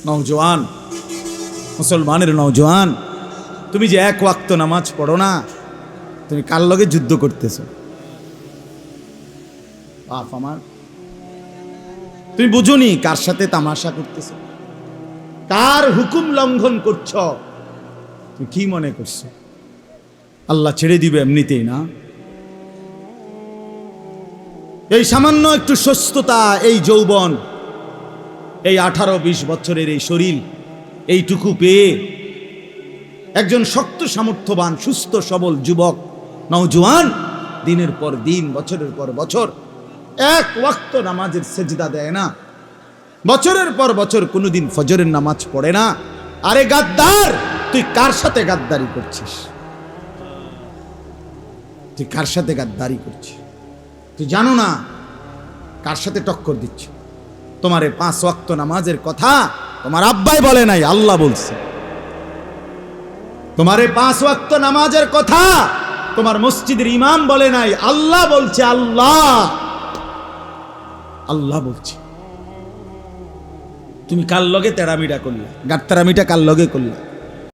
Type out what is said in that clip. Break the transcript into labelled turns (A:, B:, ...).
A: নওজোয়ান, মুসলমানের নওজোয়ান, তুমি যে এক ওয়াক্ত নামাজ পড়ো না, তুমি কার লগে যুদ্ধ করতেছো? বাপ আমার, তুমি বুঝুনি কার সাথে তামাশা করতেছো, কার হুকুম লঙ্ঘন করছ? তুমি কি মনে করছো আল্লাহ ছেড়ে দিবে এমনিতেই? না, এই সামান্য একটু সুস্থতা, এই যৌবন, এই 18-20 বছরের এই শরীর, এইটুকু পেয়ে একজন শক্ত সামর্থ্যবান সুস্থ সবল যুবক নওজোয়ান দিনের পর দিন, বছরের পর বছর এক ওয়াক্ত নামাজের সেজদা দেয় না, বছরের পর বছর কোনোদিন ফজরের নামাজ পড়ে না। আরে গাদ্দার, তুই কার সাথে গাদ্দারি করছিস? তুই কার সাথে গাদ্দারি করছিস? তুই জানো না কার সাথে টক্কর দিচ্ছ? তোমার 5 ওয়াক্ত নামাজের কথা তোমার আব্বাই বলে নাই, আল্লাহ বলছে। তোমার 5 ওয়াক্ত নামাজের কথা তোমার মসজিদের ইমাম বলে নাই, আল্লাহ বলছে। আল্লাহ বলছে। তুমি কার লগে তেরামিটা করলে? গাত্তারামিটা কার লগে করলে?